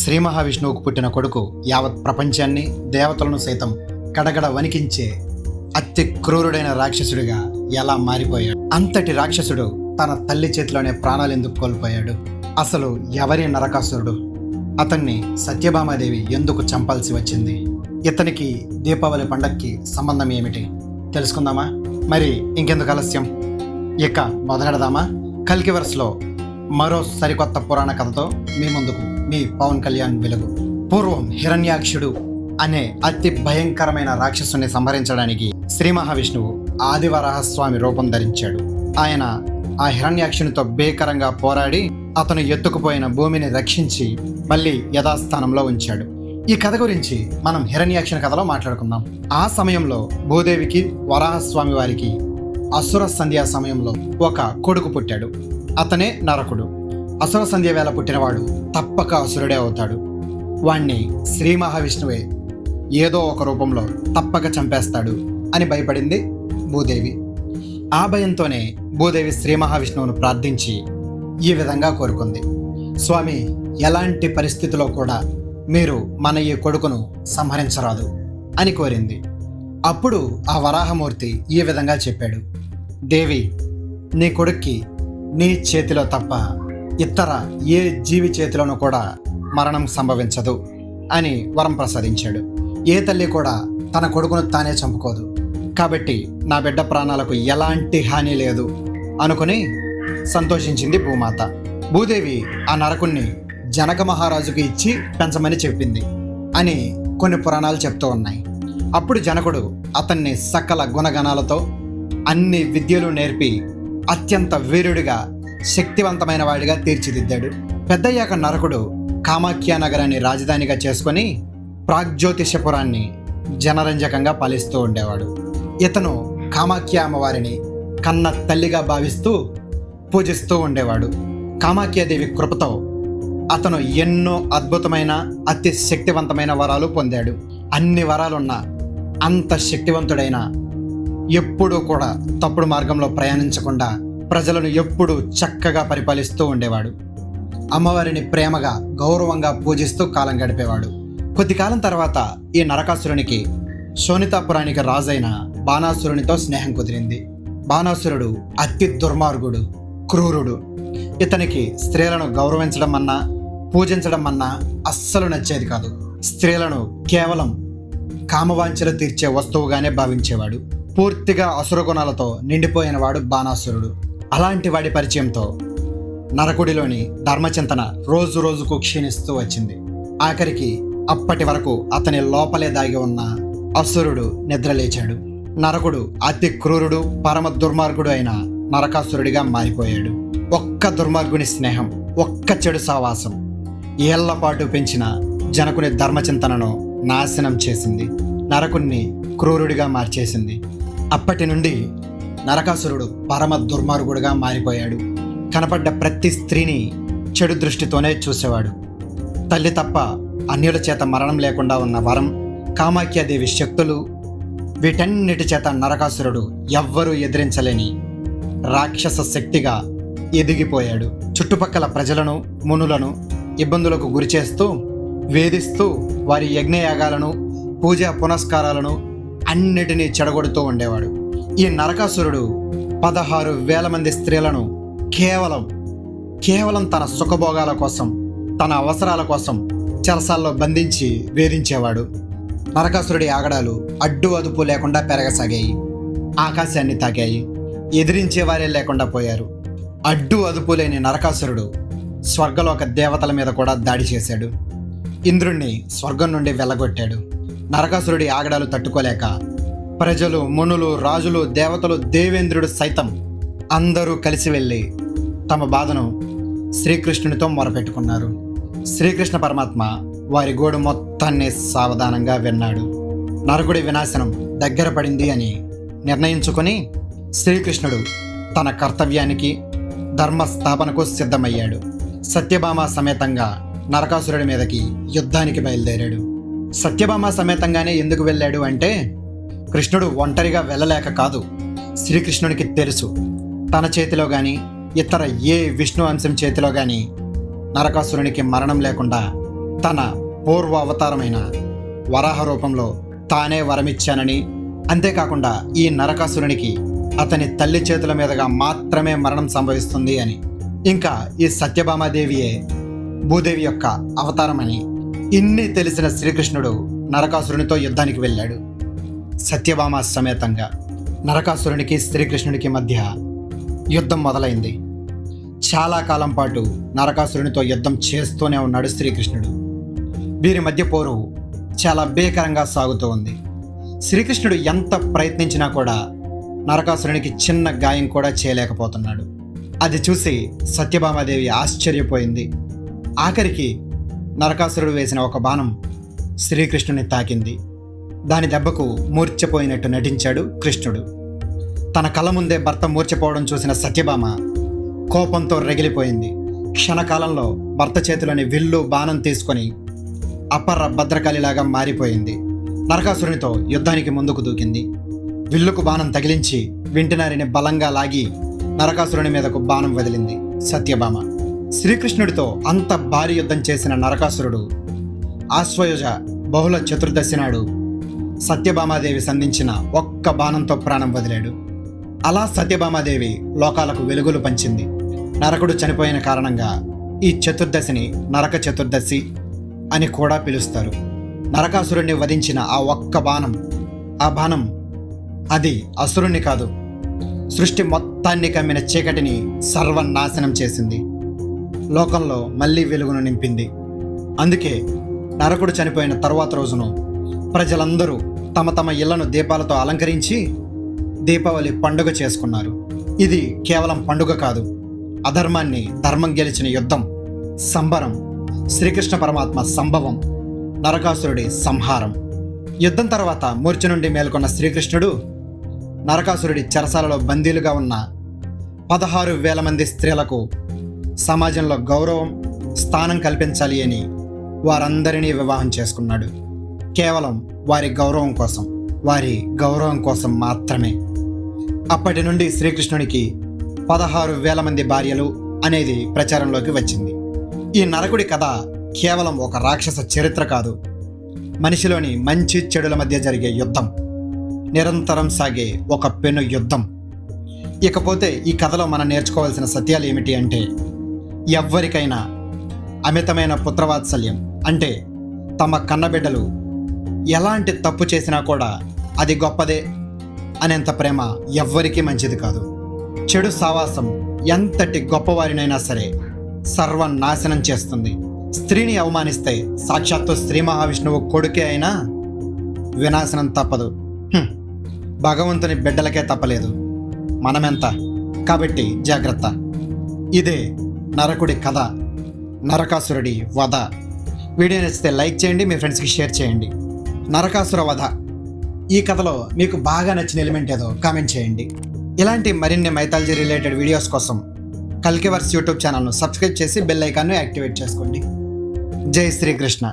శ్రీ మహావిష్ణువుకు పుట్టిన కొడుకు యావత్ ప్రపంచాన్ని దేవతలను సైతం గడగడ వణికించే అతి క్రూరుడైన రాక్షసుడిగా ఎలా మారిపోయాడు. అంతటి రాక్షసుడు తన తల్లి చేతిలోనే ప్రాణాలు ఎందుకు కోల్పోయాడు? అసలు ఎవరి నరకాసురుడు? అతన్ని సత్యభామాదేవి ఎందుకు చంపాల్సి వచ్చింది? ఇతనికి దీపావళి పండక్కి సంబంధం ఏమిటి తెలుసుకుందామా? మరి ఇంకెందుకు ఆలస్యం, ఇక మొదలెడదామా? కల్కి వరుసలో మరో సరికొత్త పురాణ కథతో మీ ముందుకు మీ పవన్ కళ్యాణ్ వెలుగు. పూర్వం హిరణ్యాక్షుడు అనే అతి భయంకరమైన రాక్షసుని సంహరించడానికి శ్రీ మహావిష్ణువు ఆదివరాహస్వామి రూపం ధరించాడు. ఆయన ఆ హిరణ్యాక్షునితో భీకరంగా పోరాడి అతను ఎత్తుకుపోయిన భూమిని రక్షించి మళ్ళీ యథాస్థానంలో ఉంచాడు. ఈ కథ గురించి మనం హిరణ్యాక్షుని కథలో మాట్లాడుకుందాం. ఆ సమయంలో భూదేవికి వరాహస్వామి వారికి అసుర సంధ్యా సమయంలో ఒక కొడుకు పుట్టాడు. అతనే నరకుడు. అసుర సంధ్య వేళ పుట్టినవాడు తప్పక అసురుడే అవుతాడు. వాణ్ణి శ్రీ మహావిష్ణువే ఏదో ఒక రూపంలో తప్పక చంపేస్తాడు అని భయపడింది భూదేవి. ఆ భయంతోనే భూదేవి శ్రీ మహావిష్ణువును ప్రార్థించి ఈ విధంగా కోరుకుంది: స్వామి, ఎలాంటి పరిస్థితిలో కూడా మీరు మన ఈ కొడుకును సంహరించరాదు అని కోరింది. అప్పుడు ఆ వరాహమూర్తి ఈ విధంగా చెప్పాడు: దేవి, నీ కొడుక్కి నీ చేతిలో తప్ప ఇతర ఏ జీవి చేతిలోనూ కూడా మరణం సంభవించదు అని వరం ప్రసాదించాడు. ఏ తల్లి కూడా తన కొడుకును తానే చంపుకోదు, కాబట్టి నా బిడ్డ ప్రాణాలకు ఎలాంటి హాని లేదు అనుకుని సంతోషించింది భూమాత. భూదేవి ఆ నరకుణ్ణి జనక మహారాజుకు ఇచ్చి పెంచమని చెప్పింది అని కొన్ని పురాణాలు చెప్తూ ఉన్నాయి. అప్పుడు జనకుడు అతన్ని సకల గుణగణాలతో అన్ని విద్యలు నేర్పి అత్యంత వీరుడిగా శక్తివంతమైన వాడిగా తీర్చిదిద్దాడు. పెద్దయ్యాక నరకుడు కామాఖ్య నగరాన్ని రాజధానిగా చేసుకొని ప్రాగ్జ్యోతిషపురాన్ని జనరంజకంగా పాలిస్తూ ఉండేవాడు. ఇతను కామాఖ్య అమ్మవారిని కన్న తల్లిగా భావిస్తూ పూజిస్తూ ఉండేవాడు. కామాఖ్యాదేవి కృపతో అతను ఎన్నో అద్భుతమైన అతి శక్తివంతమైన వరాలు పొందాడు. అన్ని వరాలున్న అంత శక్తివంతుడైన ఎప్పుడూ కూడా తప్పుడు మార్గంలో ప్రయాణించకుండా ప్రజలను ఎప్పుడూ చక్కగా పరిపాలిస్తూ ఉండేవాడు. అమ్మవారిని ప్రేమగా గౌరవంగా పూజిస్తూ కాలం గడిపేవాడు. కొద్ది కాలం తర్వాత ఈ నరకాసురునికి శోణితాపురానికి రాజైన బాణాసురునితో స్నేహం కుదిరింది. బాణాసురుడు అతి దుర్మార్గుడు, క్రూరుడు. ఇతనికి స్త్రీలను గౌరవించడం అన్నా పూజించడం అన్నా అస్సలు నచ్చేది కాదు. స్త్రీలను కేవలం కామవాంఛలు తీర్చే వస్తువుగానే భావించేవాడు. పూర్తిగా అసుర గుణాలతో నిండిపోయినవాడు బాణాసురుడు. అలాంటి వాడి పరిచయంతో నరకుడిలోని ధర్మచింతన రోజు రోజుకు క్షీణిస్తూ వచ్చింది. ఆఖరికి అప్పటి వరకు అతని లోపలే దాగి ఉన్న అసురుడు నిద్రలేచాడు. నరకుడు అతి క్రూరుడు, పరమ దుర్మార్గుడు అయిన నరకాసురుడిగా మారిపోయాడు. ఒక్క దుర్మార్గుని స్నేహం, ఒక్క చెడు సావాసం ఏళ్లపాటు పెంచిన జనకుని ధర్మచింతనను నాశనం చేసింది. నరకుణ్ణి క్రూరుడిగా మార్చేసింది. అప్పటి నుండి నరకాసురుడు పరమ దుర్మార్గుడిగా మారిపోయాడు. కనపడ్డ ప్రతి స్త్రీని చెడు దృష్టితోనే చూసేవాడు. తల్లి తప్ప అన్యుల చేత మరణం లేకుండా ఉన్న వరం, కామాఖ్యాదేవి శక్తులు, వీటన్నిటి చేత నరకాసురుడు ఎవ్వరూ ఎదిరించలేని రాక్షస శక్తిగా ఎదిగిపోయాడు. చుట్టుపక్కల ప్రజలను, మునులను ఇబ్బందులకు గురిచేస్తూ వేధిస్తూ వారి యజ్ఞయాగాలను, పూజా పునస్కారాలను అన్నిటినీ చెడగొడుతూ ఉండేవాడు. ఈ నరకాసురుడు 16,000 మంది స్త్రీలను కేవలం తన సుఖభోగాల కోసం, తన అవసరాల కోసం చెరసాల్లో బంధించి వేధించేవాడు. నరకాసురుడి ఆగడాలు అడ్డు అదుపు లేకుండా పెరగసాగాయి. ఆకాశాన్ని తాకాయి. ఎదిరించేవారే లేకుండా పోయారు. అడ్డు అదుపు లేని నరకాసురుడు స్వర్గలోక దేవతల మీద కూడా దాడి చేశాడు. ఇంద్రుణ్ణి స్వర్గం నుండి వెళ్ళగొట్టాడు. నరకాసురుడి ఆగడాలు తట్టుకోలేక ప్రజలు, మునులు, రాజులు, దేవతలు, దేవేంద్రుడు సైతం అందరూ కలిసి వెళ్ళి తమ బాధను శ్రీకృష్ణునితో మొరపెట్టుకున్నారు. శ్రీకృష్ణ పరమాత్మ వారి గోడు మొత్తాన్ని సావధానంగా విన్నాడు. నరకుడి వినాశనం దగ్గర పడింది అని నిర్ణయించుకొని శ్రీకృష్ణుడు తన కర్తవ్యానికి, ధర్మస్థాపనకు సిద్ధమయ్యాడు. సత్యభామ సమేతంగా నరకాసురుడి మీదకి యుద్ధానికి బయలుదేరాడు. సత్యభామ సమేతంగానే ఎందుకు వెళ్ళాడు అంటే, కృష్ణుడు ఒంటరిగా వెళ్ళలేక కాదు. శ్రీకృష్ణునికి తెలుసు, తన చేతిలో కానీ ఇతర ఏ విష్ణు అంశం చేతిలో కానీ నరకాసురునికి మరణం లేకుండా తన పూర్వ అవతారమైన వరాహ రూపంలో తానే వరమిచ్చానని, అంతేకాకుండా ఈ నరకాసురునికి అతని తల్లి చేతుల మీదుగా మాత్రమే మరణం సంభవిస్తుంది అని, ఇంకా ఈ సత్యభామాదేవియే భూదేవి యొక్క అవతారమని ఇన్ని తెలిసిన శ్రీకృష్ణుడు నరకాసురునితో యుద్ధానికి వెళ్ళాడు. సత్యభామ సమేతంగా నరకాసురునికి శ్రీకృష్ణుడికి మధ్య యుద్ధం మొదలైంది. చాలా కాలం పాటు నరకాసురునితో యుద్ధం చేస్తూనే ఉన్నాడు శ్రీకృష్ణుడు. వీరి మధ్య పోరు చాలా భీకరంగా సాగుతూ ఉంది. శ్రీకృష్ణుడు ఎంత ప్రయత్నించినా కూడా నరకాసురునికి చిన్న గాయం కూడా చేయలేకపోతున్నాడు. అది చూసి సత్యభామాదేవి ఆశ్చర్యపోయింది. ఆఖరికి నరకాసురుడు వేసిన ఒక బాణం శ్రీకృష్ణుని తాకింది. దాని దెబ్బకు మూర్ఛపోయినట్టు నటించాడు కృష్ణుడు. తన కళ్ళ ముందే భర్త మూర్ఛపోవడం చూసిన సత్యభామ కోపంతో రగిలిపోయింది. క్షణకాలంలో భర్త చేతిలోని విల్లు బాణం తీసుకొని అపర భద్రకాళిలాగా మారిపోయింది. నరకాసురునితో యుద్ధానికి ముందుకు దూకింది. విల్లుకు బాణం తగిలించి వింటినారిని బలంగా లాగి నరకాసురుని మీదకు బాణం వదిలింది సత్యభామ. శ్రీకృష్ణుడితో అంత భారీ యుద్ధం చేసిన నరకాసురుడు ఆశ్వయుజ బహుళ చతుర్దశి నాడు సత్యభామాదేవి సంధించిన ఒక్క బాణంతో ప్రాణం వదిలాడు. అలా సత్యభామాదేవి లోకాలకు వెలుగులు పంచింది. నరకుడు చనిపోయిన కారణంగా ఈ చతుర్దశిని నరక చతుర్దశి అని కూడా పిలుస్తారు. నరకాసురుణ్ణి వధించిన ఆ ఒక్క బాణం, ఆ బాణం అది అసురుణ్ణి కాదు, సృష్టి మొత్తాన్ని కమ్మిన చీకటిని సర్వనాశనం చేసింది. లోకంలో మళ్ళీ వెలుగును నింపింది. అందుకే నరకుడు చనిపోయిన తరువాత రోజును ప్రజలందరూ తమ తమ ఇళ్లను దీపాలతో అలంకరించి దీపావళి పండుగ చేసుకున్నారు. ఇది కేవలం పండుగ కాదు, అధర్మాన్ని ధర్మం గెలిచిన యుద్ధం, సంబరం, శ్రీకృష్ణ పరమాత్మ సంభవం, నరకాసురుడి సంహారం. యుద్ధం తర్వాత మూర్ఛ నుండి మేల్కొన్న శ్రీకృష్ణుడు నరకాసురుడి చెరసాలలో బందీలుగా ఉన్న 16,000 మంది స్త్రీలకు సమాజంలో గౌరవం, స్థానం కల్పించాలి అని వారందరినీ వివాహం చేసుకున్నాడు. కేవలం వారి గౌరవం కోసం మాత్రమే. అప్పటి నుండి శ్రీకృష్ణునికి 16,000 మంది భార్యలు అనేది ప్రచారంలోకి వచ్చింది. ఈ నరకుడి కథ కేవలం ఒక రాక్షస చరిత్ర కాదు, మనిషిలోని మంచి చెడుల మధ్య జరిగే యుద్ధం, నిరంతరం సాగే ఒక పెను యుద్ధం. ఇకపోతే ఈ కథలో మనం నేర్చుకోవాల్సిన సత్యాలు ఏమిటి అంటే, ఎవ్వరికైనా అమితమైన పుత్రవాత్సల్యం అంటే తమ కన్నబిడ్డలు ఎలాంటి తప్పు చేసినా కూడా అది గొప్పదే అనేంత ప్రేమ ఎవ్వరికీ మంచిది కాదు. చెడు సావాసం ఎంతటి గొప్పవారినైనా సరే సర్వనాశనం చేస్తుంది. స్త్రీని అవమానిస్తే సాక్షాత్తు శ్రీ మహావిష్ణువు కొడుకే అయినా వినాశనం తప్పదు. భగవంతుని బిడ్డలకే తప్పలేదు, మనమెంత. కాబట్టి జాగ్రత్త. ఇదే నరకుడి కథ, నరకాసురుడి వధ. వీడియో నచ్చితే లైక్ చేయండి, మీ ఫ్రెండ్స్కి షేర్ చేయండి. నరకాసుర వధ ఈ కథలో మీకు బాగా నచ్చిన ఎలిమెంట్ ఏదో కామెంట్ చేయండి. ఇలాంటి మరిన్ని మైథాలజీ రిలేటెడ్ వీడియోస్ కోసం కల్కివర్స్ యూట్యూబ్ ఛానల్ను సబ్స్క్రైబ్ చేసి బెల్ ఐకాన్ను యాక్టివేట్ చేసుకోండి. జై శ్రీకృష్ణ.